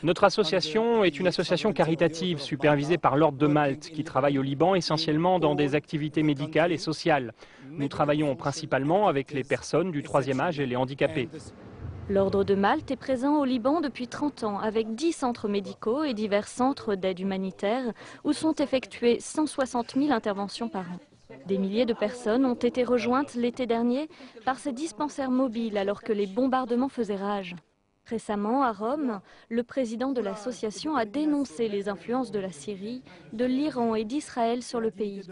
Notre association est une association caritative supervisée par l'Ordre de Malte qui travaille au Liban essentiellement dans des activités médicales et sociales. Nous travaillons principalement avec les personnes du troisième âge et les handicapés. L'Ordre de Malte est présent au Liban depuis 30 ans avec 10 centres médicaux et divers centres d'aide humanitaire où sont effectuées 160 000 interventions par an. Des milliers de personnes ont été rejointes l'été dernier par ces dispensaires mobiles alors que les bombardements faisaient rage. Récemment, à Rome, le président de l'association a dénoncé les influences de la Syrie, de l'Iran et d'Israël sur le pays.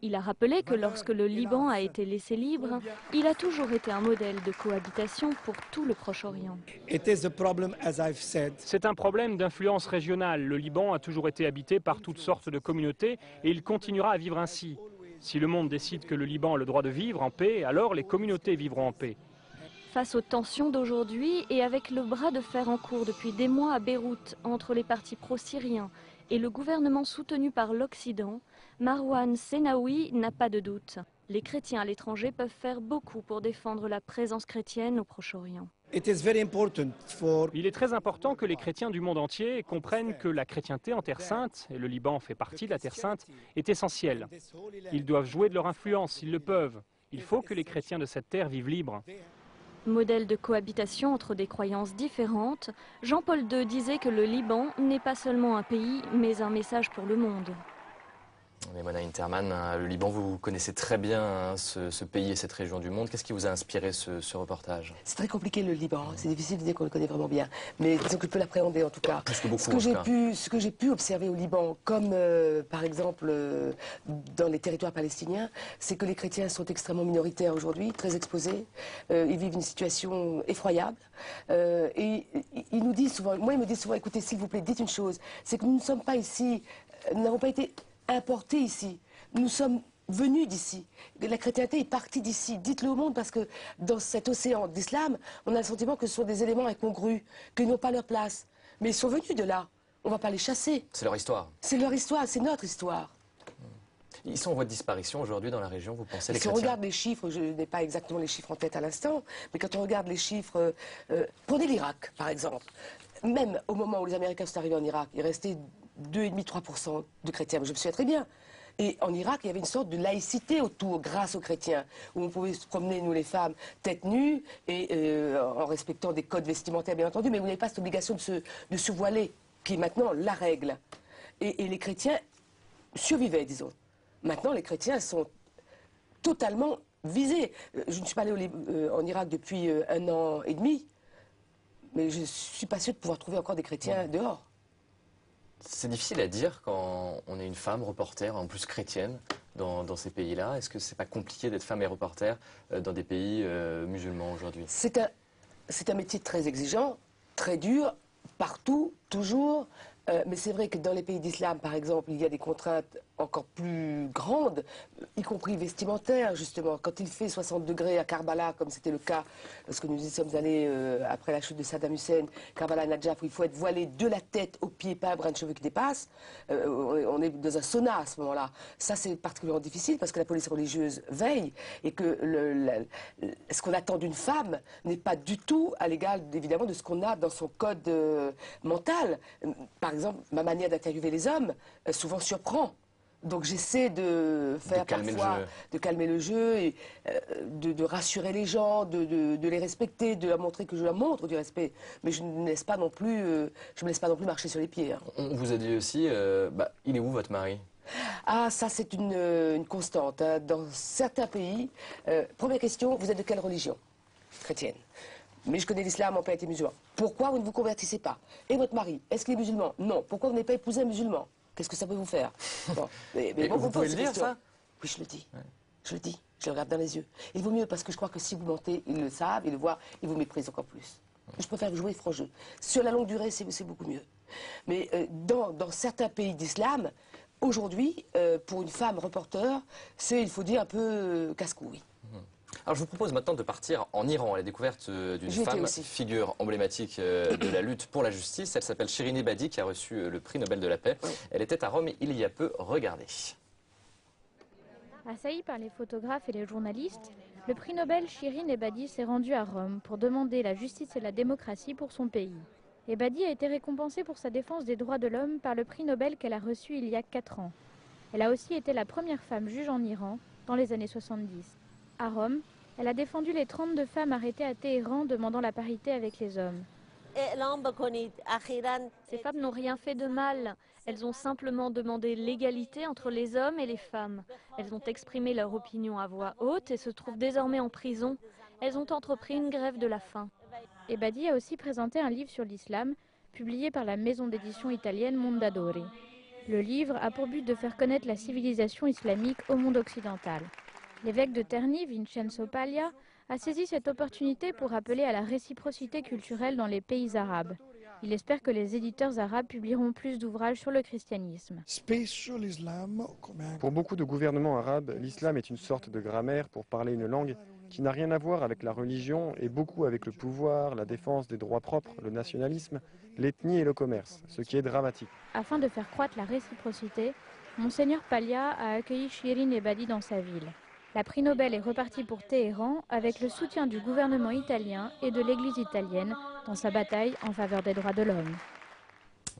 Il a rappelé que lorsque le Liban a été laissé libre, il a toujours été un modèle de cohabitation pour tout le Proche-Orient. C'est un problème d'influence régionale. Le Liban a toujours été habité par toutes sortes de communautés et il continuera à vivre ainsi. Si le monde décide que le Liban a le droit de vivre en paix, alors les communautés vivront en paix. Face aux tensions d'aujourd'hui et avec le bras de fer en cours depuis des mois à Beyrouth entre les partis pro-syriens et le gouvernement soutenu par l'Occident, Marwan Senaoui n'a pas de doute. Les chrétiens à l'étranger peuvent faire beaucoup pour défendre la présence chrétienne au Proche-Orient. Il est très important que les chrétiens du monde entier comprennent que la chrétienté en Terre Sainte, et le Liban fait partie de la Terre Sainte, est essentielle. Ils doivent jouer de leur influence, s'ils le peuvent. Il faut que les chrétiens de cette terre vivent libres. Modèle de cohabitation entre des croyances différentes, Jean-Paul II disait que le Liban n'est pas seulement un pays, mais un message pour le monde. Mona Interman, le Liban, vous connaissez très bien ce pays et cette région du monde. Qu'est-ce qui vous a inspiré ce reportage? C'est très compliqué le Liban, c'est difficile de dire qu'on le connaît vraiment bien. Mais disons que je peux l'appréhender en tout cas. Plus que beaucoup, ce que j'ai pu observer au Liban, comme par exemple dans les territoires palestiniens, c'est que les chrétiens sont extrêmement minoritaires aujourd'hui, très exposés. Ils vivent une situation effroyable. Et ils nous disent souvent, moi ils me disent souvent, écoutez s'il vous plaît, dites une chose, c'est que nous ne sommes pas ici, nous n'avons pas été importés ici. Nous sommes venus d'ici. La chrétienté est partie d'ici. Dites-le au monde parce que dans cet océan d'islam, on a le sentiment que ce sont des éléments incongrus, qu'ils n'ont pas leur place. Mais ils sont venus de là. On ne va pas les chasser. C'est leur histoire. C'est leur histoire, c'est notre histoire. Ils sont en voie de disparition aujourd'hui dans la région, vous pensez, les chrétiens? Si on regarde les chiffres, je n'ai pas exactement les chiffres en tête à l'instant, mais quand on regarde les chiffres, prenez l'Irak par exemple. Même au moment où les Américains sont arrivés en Irak, il restait 2,5-3% de chrétiens, je me souviens très bien. Et en Irak, il y avait une sorte de laïcité autour, grâce aux chrétiens, où on pouvait se promener, nous les femmes, tête nue, et en respectant des codes vestimentaires, bien entendu, mais vous n'avez pas cette obligation de se voiler, qui est maintenant la règle. Et les chrétiens survivaient, disons. Maintenant, les chrétiens sont totalement visés. Je ne suis pas allée en Irak depuis 1 an et demi, mais je ne suis pas sûre de pouvoir trouver encore des chrétiens dehors. C'est difficile à dire quand on est une femme reporter, en plus chrétienne, dans ces pays-là. Est-ce que c'est pas compliqué d'être femme et reporter dans des pays musulmans aujourd'hui? C'est un métier très exigeant, très dur, partout, toujours. Mais c'est vrai que dans les pays d'islam, par exemple, il y a des contraintes encore plus grandes, y compris vestimentaires, justement. Quand il fait 60 degrés à Karbala, comme c'était le cas lorsque nous y sommes allés après la chute de Saddam Hussein, Karbala Najaf, où il faut être voilé de la tête aux pieds, pas un brin de cheveux qui dépasse, on est dans un sauna à ce moment-là. Ça, c'est particulièrement difficile parce que la police religieuse veille et que ce qu'on attend d'une femme n'est pas du tout à l'égal, évidemment, de ce qu'on a dans son code mental. Par exemple, ma manière d'interviewer les hommes souvent surprend. Donc j'essaie de faire parfois, de calmer le jeu, et de rassurer les gens, de les respecter, de leur montrer que je leur montre du respect. Mais je ne me laisse pas non plus, marcher sur les pieds. Hein. On vous a dit aussi, il est où votre mari? Ah, ça c'est une constante. Hein. Dans certains pays, première question, vous êtes de quelle religion? Chrétienne. Mais je connais l'islam, mon père était musulman. Pourquoi vous ne vous convertissez pas? Et votre mari, est-ce qu'il est musulman? Non. Pourquoi vous n'avez pas épousé un musulman? Qu'est-ce que ça peut vous faire? Bon, mais bon, vous pouvez le dire, ça? Oui, je le dis. Ouais. Je le dis. Je le regarde dans les yeux. Il vaut mieux parce que je crois que si vous mentez, ils le savent, ils le voient, ils vous méprisent encore plus. Je préfère jouer franc jeu. Sur la longue durée, c'est beaucoup mieux. Mais dans certains pays d'islam, aujourd'hui, pour une femme reporter, c'est, il faut dire, un peu casse-cou, oui. Alors je vous propose maintenant de partir en Iran à la découverte d'une femme, figure emblématique de la lutte pour la justice. Elle s'appelle Shirin Ebadi, qui a reçu le prix Nobel de la paix. Oui. Elle était à Rome il y a peu. Regardez. Assaillie par les photographes et les journalistes, Le prix Nobel Shirin Ebadi s'est rendu à Rome pour demander la justice et la démocratie pour son pays. Ebadi a été récompensée pour sa défense des droits de l'homme par le prix Nobel qu'elle a reçu il y a 4 ans. Elle a aussi été la première femme juge en Iran dans les années 70. À Rome, elle a défendu les 32 femmes arrêtées à Téhéran demandant la parité avec les hommes. Ces femmes n'ont rien fait de mal. Elles ont simplement demandé l'égalité entre les hommes et les femmes. Elles ont exprimé leur opinion à voix haute et se trouvent désormais en prison. Elles ont entrepris une grève de la faim. Ebadi a aussi présenté un livre sur l'islam, publié par la maison d'édition italienne Mondadori. Le livre a pour but de faire connaître la civilisation islamique au monde occidental. L'évêque de Terni, Vincenzo Paglia, a saisi cette opportunité pour appeler à la réciprocité culturelle dans les pays arabes. Il espère que les éditeurs arabes publieront plus d'ouvrages sur le christianisme. Pour beaucoup de gouvernements arabes, l'islam est une sorte de grammaire pour parler une langue qui n'a rien à voir avec la religion et beaucoup avec le pouvoir, la défense des droits propres, le nationalisme, l'ethnie et le commerce, ce qui est dramatique. Afin de faire croître la réciprocité, Monseigneur Paglia a accueilli Shirin Ebadi dans sa ville. La prix Nobel est repartie pour Téhéran avec le soutien du gouvernement italien et de l'Église italienne dans sa bataille en faveur des droits de l'homme.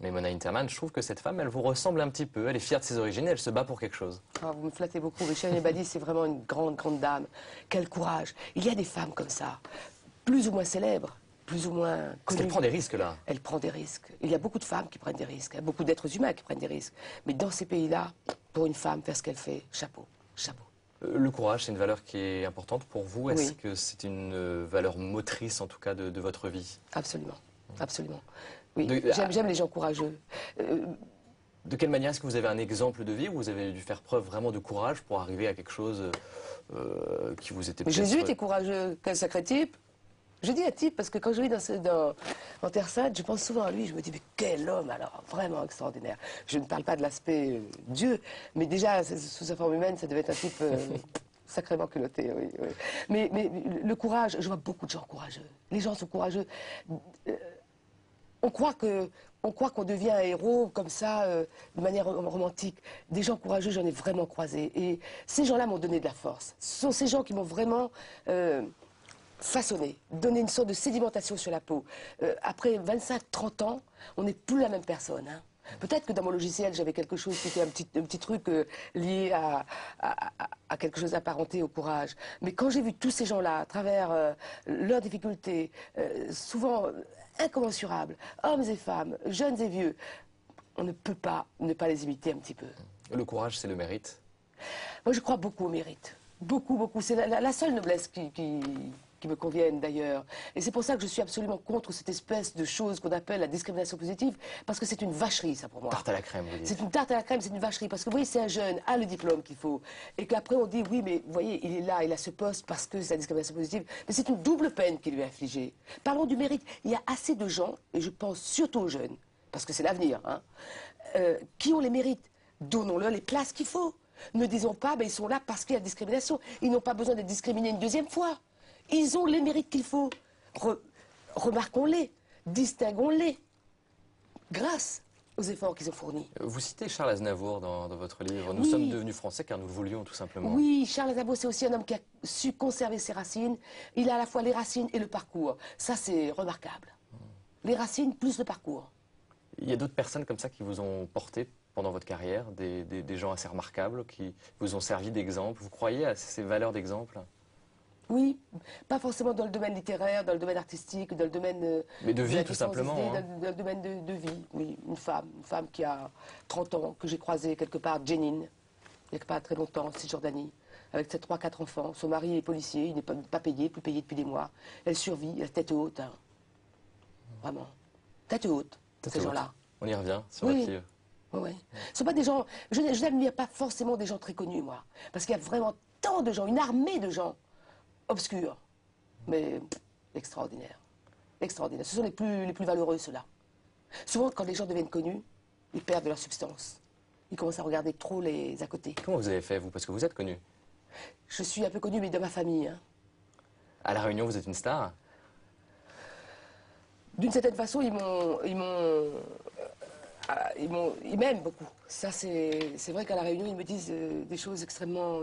Mais Mona Interman, je trouve que cette femme, elle vous ressemble un petit peu. Elle est fière de ses origines, elle se bat pour quelque chose. Oh, vous me flattez beaucoup. Mais Shirin Ebadi, c'est vraiment une grande, grande dame. Quel courage. Il y a des femmes comme ça, plus ou moins célèbres, plus ou moins connues. Parce qu'elle prend des risques, là. Elle prend des risques. Il y a beaucoup de femmes qui prennent des risques. Il y a beaucoup d'êtres humains qui prennent des risques. Mais dans ces pays-là, pour une femme, faire ce qu'elle fait, chapeau, chapeau. Le courage, c'est une valeur qui est importante pour vous. Est-ce Oui. que c'est une valeur motrice, en tout cas, de votre vie? Absolument, absolument. Oui, De- j'aime les gens courageux. De quelle manière est-ce que vous avez un exemple de vie où vous avez dû faire preuve vraiment de courage pour arriver à quelque chose qui vous était Mais peut-être... Jésus était courageux, quel sacré type. Je dis un type parce que quand je vis en Terre Sainte, je pense souvent à lui. Je me dis, mais quel homme alors, vraiment extraordinaire. Je ne parle pas de l'aspect Dieu, mais déjà, sous sa forme humaine, ça devait être un type sacrément culotté. Oui, oui. Mais le courage, je vois beaucoup de gens courageux. Les gens sont courageux. On croit qu'on devient un héros comme ça, de manière romantique. Des gens courageux, j'en ai vraiment croisé. Et ces gens-là m'ont donné de la force. Ce sont ces gens qui m'ont vraiment façonné, donné une sorte de sédimentation sur la peau. Après 25-30 ans, on n'est plus la même personne. Hein. Peut-être que dans mon logiciel, j'avais quelque chose qui était un petit truc lié à quelque chose apparenté au courage. Mais quand j'ai vu tous ces gens-là, à travers leurs difficultés, souvent incommensurables, hommes et femmes, jeunes et vieux, on ne peut pas ne pas les imiter un petit peu. Le courage, c'est le mérite. Moi, je crois beaucoup au mérite. Beaucoup, beaucoup. C'est la seule noblesse qui me conviennent d'ailleurs. Et c'est pour ça que je suis absolument contre cette espèce de chose qu'on appelle la discrimination positive, parce que c'est une vacherie, ça, pour moi. Tarte à la crème, vous dites. C'est une tarte à la crème, c'est une vacherie, parce que vous voyez, c'est un jeune, a le diplôme qu'il faut, et qu'après on dit, oui, mais vous voyez, il est là, il a ce poste parce que c'est la discrimination positive, mais c'est une double peine qui lui est infligée. Parlons du mérite. Il y a assez de gens, et je pense surtout aux jeunes, parce que c'est l'avenir, hein, qui ont les mérites. Donnons-leur les places qu'il faut. Ne disons pas, ben, ils sont là parce qu'il y a discrimination. Ils n'ont pas besoin d'être discriminés une deuxième fois. Ils ont les mérites qu'il faut. Remarquons-les, distinguons-les, grâce aux efforts qu'ils ont fournis. Vous citez Charles Aznavour dans votre livre. Nous Oui. sommes devenus français car nous le voulions, tout simplement. Oui, Charles Aznavour, c'est aussi un homme qui a su conserver ses racines. Il a à la fois les racines et le parcours. Ça, c'est remarquable. Les racines plus le parcours. Il y a d'autres personnes comme ça qui vous ont porté pendant votre carrière, des gens assez remarquables qui vous ont servi d'exemple. Vous croyez à ces valeurs d'exemple? Oui, pas forcément dans le domaine littéraire, dans le domaine artistique, dans le domaine... Mais de vie, la tout défense des simplement, idées, hein. dans le domaine de vie, oui. Une femme qui a 30 ans, que j'ai croisée quelque part, Jenin, il n'y a pas très longtemps, en Cisjordanie, avec ses 3-4 enfants. Son mari est policier, il n'est pas payé, plus payé depuis des mois. Elle survit, la tête haute, hein. Vraiment. Tête haute, ces gens-là. On y revient sur Oui. votre livre. Oui. Ce sont pas des gens... Je n'admire pas forcément des gens très connus, moi. Parce qu'il y a vraiment tant de gens, une armée de gens obscurs, mais extraordinaires. Extraordinaires. Ce sont les plus valeureux, ceux-là. Souvent, quand les gens deviennent connus, ils perdent de leur substance. Ils commencent à regarder trop les à côté. Comment vous avez fait, vous? Parce que vous êtes connu. Je suis un peu connue, mais de ma famille. Hein. À La Réunion, vous êtes une star? D'une certaine façon, ils m'aiment beaucoup. Ça, c'est vrai qu'à La Réunion, ils me disent des choses extrêmement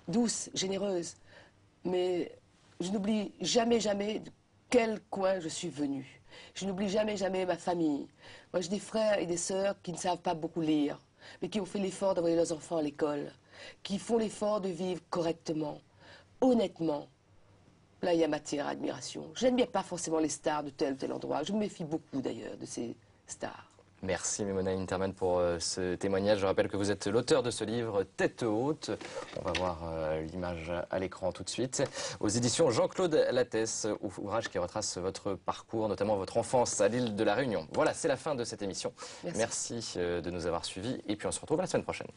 douce, généreuse. Mais je n'oublie jamais, jamais de quel coin je suis venue. Je n'oublie jamais, jamais ma famille. Moi, j'ai des frères et des sœurs qui ne savent pas beaucoup lire, mais qui ont fait l'effort d'envoyer leurs enfants à l'école, qui font l'effort de vivre correctement, honnêtement. Là, il y a matière à admiration. Je n'admire pas forcément les stars de tel ou tel endroit. Je me méfie beaucoup, d'ailleurs, de ces stars. Merci Mimona Interman pour ce témoignage. Je rappelle que vous êtes l'auteur de ce livre Tête haute. On va voir l'image à l'écran tout de suite. Aux éditions Jean-Claude Lattès, ouvrage qui retrace votre parcours, notamment votre enfance à l'île de la Réunion. Voilà, c'est la fin de cette émission. Merci de nous avoir suivis et puis on se retrouve la semaine prochaine.